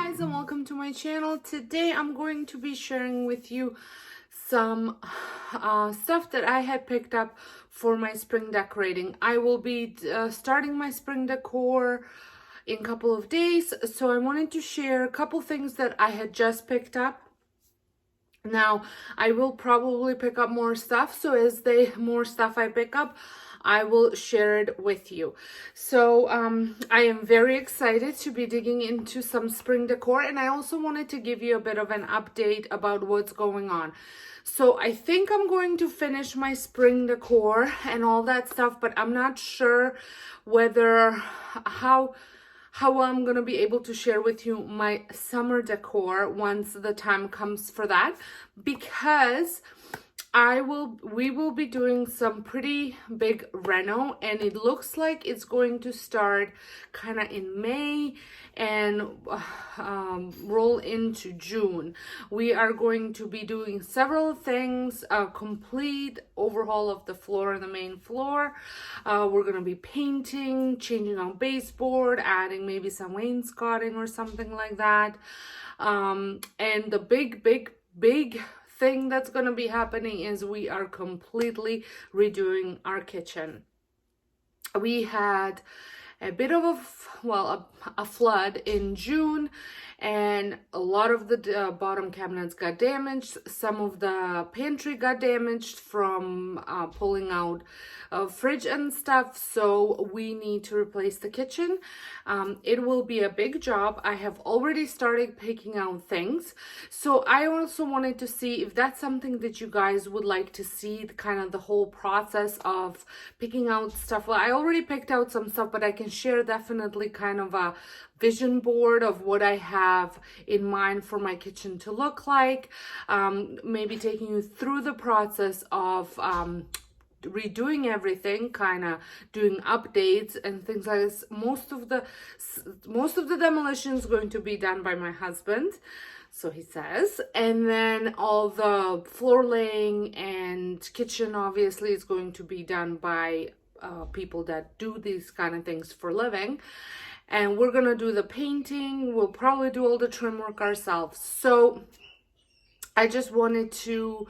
guys, and welcome to my channel. Today I'm going to be sharing with you some stuff that I had picked up for my spring decorating. I will be starting my spring decor in a couple of days, so I wanted to share a couple things that I had just picked up. Now I will probably pick up more stuff, so as more stuff I pick up, I will share it with you. So I am very excited to be digging into some spring decor, and I also wanted to give you a bit of an update about what's going on. So I think I'm going to finish my spring decor and all that stuff, but I'm not sure whether how I'm going to be able to share with you my summer decor once the time comes for that, because we will be doing some pretty big reno, and it looks like it's going to start kind of in May and roll into June. We are going to be doing several things, a complete overhaul of the floor, the main floor. We're going to be painting, changing out baseboard, adding maybe some wainscoting or something like that. And the big thing that's going to be happening is we are completely redoing our kitchen. We had a bit of a flood in June, and a lot of the bottom cabinets got damaged. Some of the pantry got damaged from pulling out fridge and stuff, so we need to replace the kitchen. It will be a big job. I have already started picking out things, so I also wanted to see if that's something that you guys would like to see, kind of the whole process of picking out stuff. Well, I already picked out some stuff, but I can share definitely kind of a vision board of what I have in mind for my kitchen to look like. Maybe taking you through the process of redoing everything, kind of doing updates and things like this. Most of the demolition is going to be done by my husband, so he says, and then all the floor laying and kitchen obviously is going to be done by people that do these kind of things for living. And we're gonna do the painting. We'll probably do all the trim work ourselves. So I just wanted to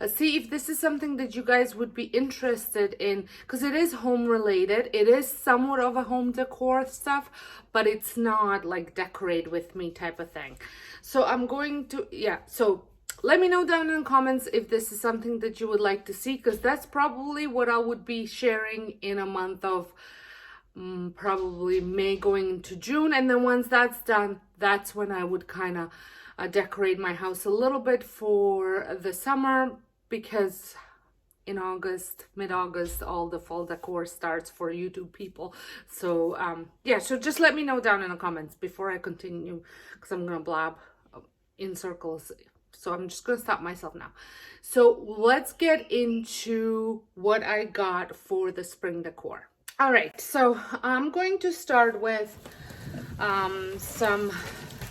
see if this is something that you guys would be interested in, because it is home related. It is somewhat of a home decor stuff, but it's not like decorate with me type of thing. So I'm going to, so let me know down in the comments if this is something that you would like to see, because that's probably what I would be sharing in a month of probably May going into June. And then once that's done, that's when I would kind of decorate my house a little bit for the summer, because in August, mid-August, all the fall decor starts for YouTube people. So so just let me know down in the comments before I continue, because I'm gonna blab in circles. So I'm just gonna stop myself now. So let's get into what I got for the spring decor. All right, so I'm going to start with some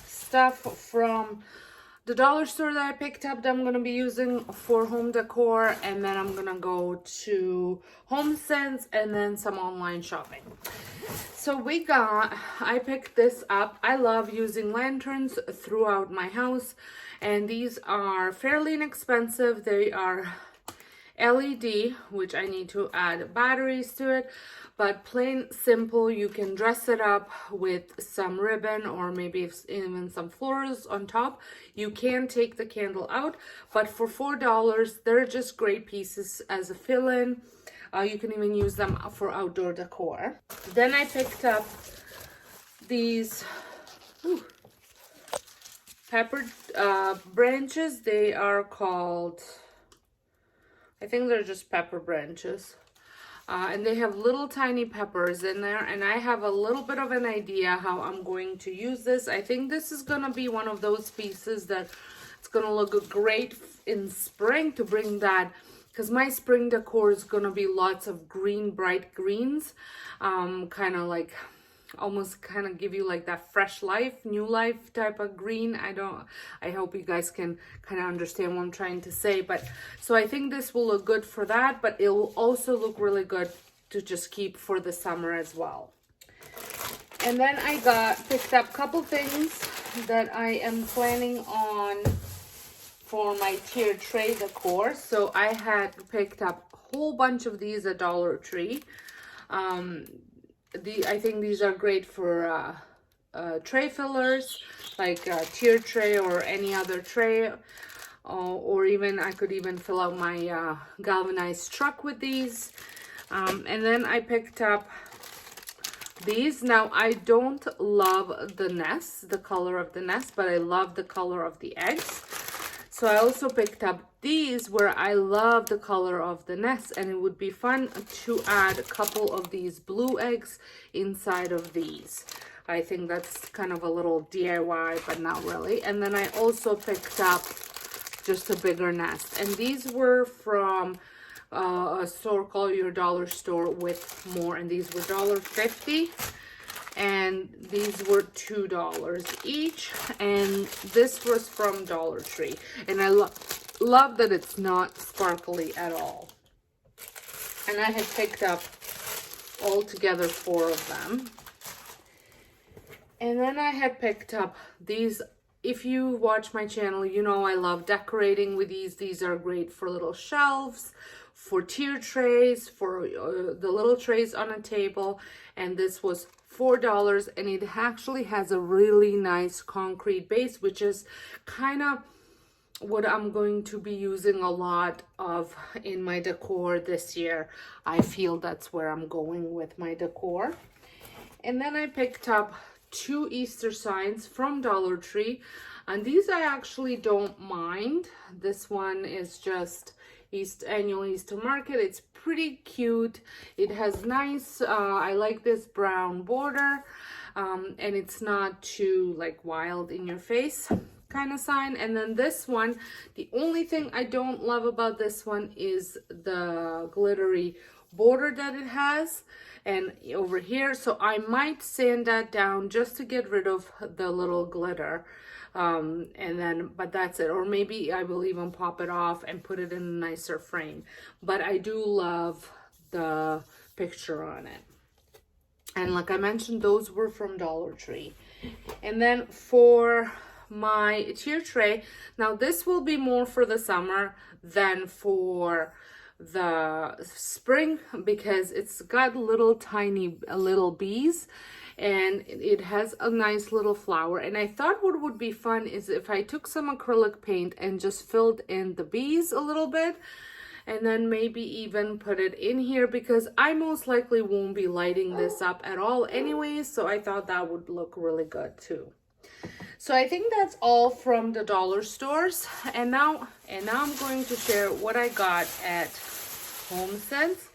stuff from the dollar store that I picked up that I'm going to be using for home decor, and then I'm going to go to HomeSense and then some online shopping. So I picked this up. I love using lanterns throughout my house, and these are fairly inexpensive. They are LED, which I need to add batteries to it, but plain simple. You can dress it up with some ribbon or maybe even some florals on top. You can take the candle out, but for $4, they're just great pieces as a fill-in. You can even use them for outdoor decor. Then I picked up these pepper branches. They are called, I think they're just pepper branches. And they have little tiny peppers in there, and I have a little bit of an idea how I'm going to use this. I think this is gonna be one of those pieces that it's gonna look great in spring, to bring that, because my spring decor is gonna be lots of green, bright greens, kind of like almost kind of give you like that fresh life, new life type of green. I hope you guys can kind of understand what I'm trying to say. But so I think this will look good for that, but it will also look really good to just keep for the summer as well. And then I picked up a couple things that I am planning on for my tier tray decor. So I had picked up a whole bunch of these at Dollar Tree. I think these are great for tray fillers, like a tier tray or any other tray. Or even I could even fill out my galvanized truck with these. And then I picked up these. Now I don't love the nest, the color of the nest, but I love the color of the eggs. So I also picked up these where I love the color of the nest, and it would be fun to add a couple of these blue eggs inside of these. I think that's kind of a little DIY, but not really. And then I also picked up just a bigger nest, and these were from a store called Your Dollar Store with More, and these were $1.50, and these were $2 each, and this was from Dollar Tree, and I love that it's not sparkly at all. And I had picked up altogether 4 of them. And then I had picked up these. If you watch my channel, you know I love decorating with these. These are great for little shelves, for tier trays, for the little trays on a table. And this was $4, and it actually has a really nice concrete base, which is kind of what I'm going to be using a lot of in my decor this year. I feel that's where I'm going with my decor. And then I picked up 2 Easter signs from Dollar Tree, and these I actually don't mind. This one is just annual Easter market. It's pretty cute. It has nice I like this brown border, and it's not too like wild in your face kind of sign. And then this one, the only thing I don't love about this one is the glittery border that it has and over here, so I might sand that down just to get rid of the little glitter, and then but that's it. Or maybe I will even pop it off and put it in a nicer frame, but I do love the picture on it. And like I mentioned, those were from Dollar Tree. And then for my tier tray, now this will be more for the summer than for the spring, because it's got little tiny little bees, and it has a nice little flower. And I thought what would be fun is if I took some acrylic paint and just filled in the bees a little bit, and then maybe even put it in here, because I most likely won't be lighting this up at all anyways, so I thought that would look really good too. So I think that's all from the dollar stores. And now I'm going to share what I got at HomeSense.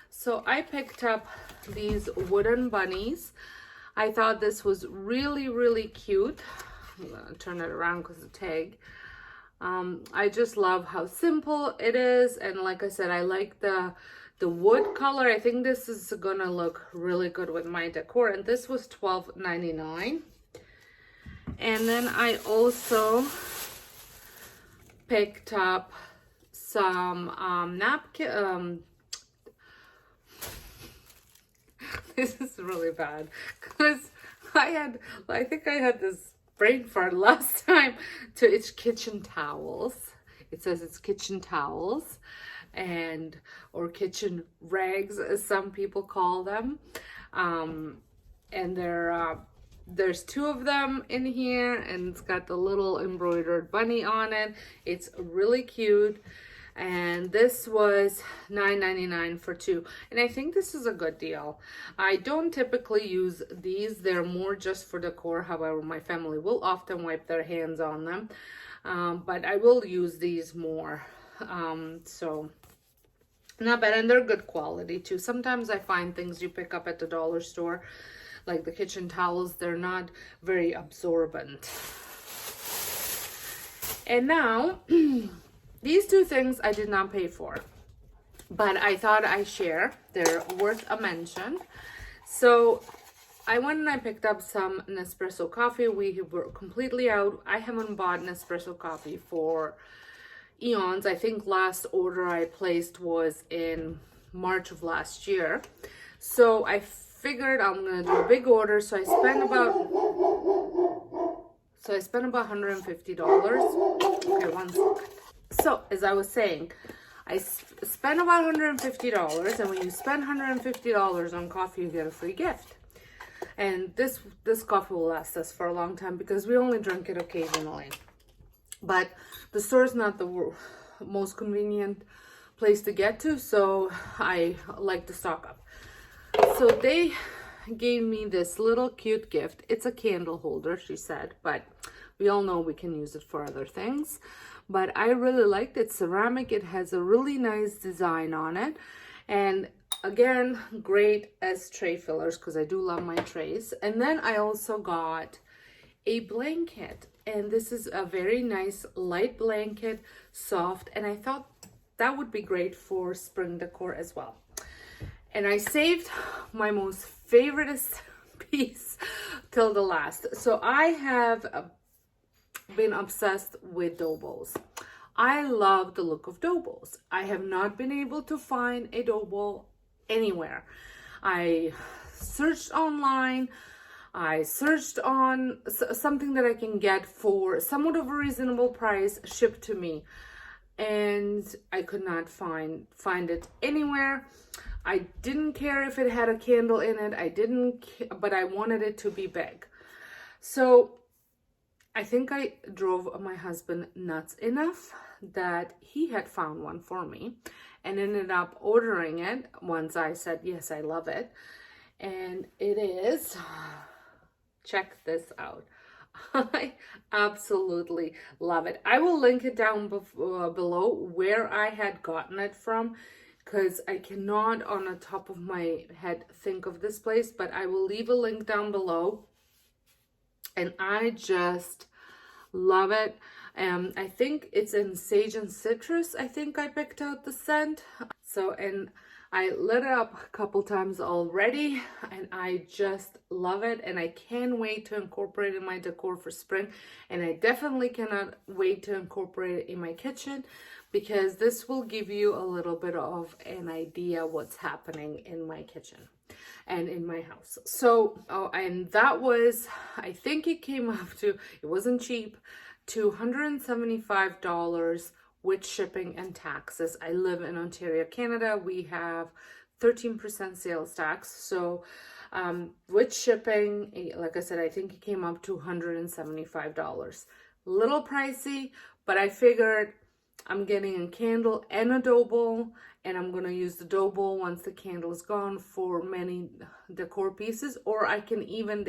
So I picked up these wooden bunnies. I thought this was really cute. I'm gonna turn it around because of the tag. I just love how simple it is, and like I said, I like the wood color. I think this is gonna look really good with my decor, and this was $12.99. And then I also picked up some napkin. This is really bad because I think I had this brain fart last time. It's kitchen towels. It says it's kitchen towels, or kitchen rags, as some people call them. And there's 2 of them in here, and it's got the little embroidered bunny on it. It's really cute, and this was $9.99 for 2, and I think this is a good deal. I don't typically use these. They're more just for decor. However, my family will often wipe their hands on them, but I will use these more. So not bad, and they're good quality too. Sometimes I find things you pick up at the dollar store, like the kitchen towels, they're not very absorbent. And now these 2 things I did not pay for, but I thought I'd share. They're worth a mention. So I went and I picked up some Nespresso coffee. We were completely out. I haven't bought Nespresso coffee for eons. I think last order I placed was in March of last year. So I figured I'm gonna do a big order, so I So I spent about $150. Okay, one second. So as I was saying, I spent about $150, and when you spend $150 on coffee, you get a free gift. And this coffee will last us for a long time because we only drink it occasionally. But the store is not the most convenient place to get to, so I like to stock up. So they gave me this little cute gift. It's a candle holder, she said, but we all know we can use it for other things. But I really liked it. Ceramic. It has a really nice design on it. And again, great as tray fillers because I do love my trays. And then I also got a blanket. And this is a very nice light blanket, soft. And I thought that would be great for spring decor as well. And I saved my most favoriteest piece till the last. So I have been obsessed with dough bowls. I love the look of dough bowls. I have not been able to find a dough bowl anywhere. I searched online. I searched on something that I can get for somewhat of a reasonable price shipped to me, and I could not find it anywhere. I didn't care if it had a candle in it. But I wanted it to be big. So I think I drove my husband nuts enough that he had found one for me and ended up ordering it once I said, yes, I love it. And it is, check this out. I absolutely love it. I will link it down below where I had gotten it from, because I cannot on the top of my head think of this place, but I will leave a link down below. And I just love it. I think it's in sage and citrus. I think I picked out the scent. So, and I lit it up a couple times already, and I just love it. And I can't wait to incorporate it in my decor for spring. And I definitely cannot wait to incorporate it in my kitchen, because this will give you a little bit of an idea what's happening in my kitchen and in my house. So, and that was, I think it came up to, it wasn't cheap, $275 with shipping and taxes. I live in Ontario, Canada. We have 13% sales tax. So with shipping, like I said, I think it came up to $175. Little pricey, but I figured I'm getting a candle and a dough bowl, and I'm going to use the dough bowl once the candle is gone for many decor pieces. Or I can even,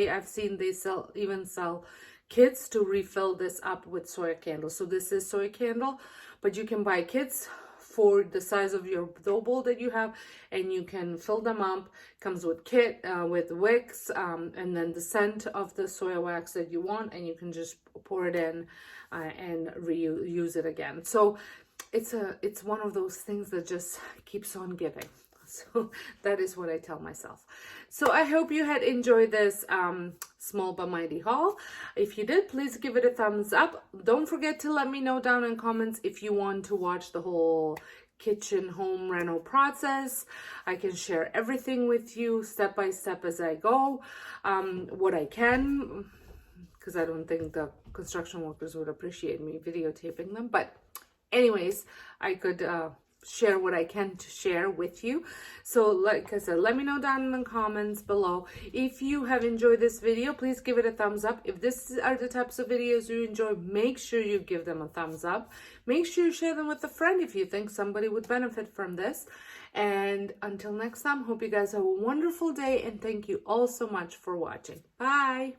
I've seen they even sell kits to refill this up with soy candles. So this is soy candle, but you can buy kits for the size of your dough bowl that you have, and you can fill them up. Comes with kit, with wicks, and then the scent of the soy wax that you want, and you can just pour it in and reuse it again. So it's one of those things that just keeps on giving. So that is what I tell myself. So I hope you had enjoyed this small but mighty haul. If you did, please give it a thumbs up. Don't forget to let me know down in comments if you want to watch the whole kitchen home reno process. I can share everything with you step by step as I go, what I can, because I don't think the construction workers would appreciate me videotaping them. But anyways, I could share what I can to share with you. So like I said, let me know down in the comments below. If you have enjoyed this video, please give it a thumbs up. If this are the types of videos you enjoy, make sure you give them a thumbs up. Make sure you share them with a friend if you think somebody would benefit from this. And until next time, hope you guys have a wonderful day, and thank you all so much for watching. Bye.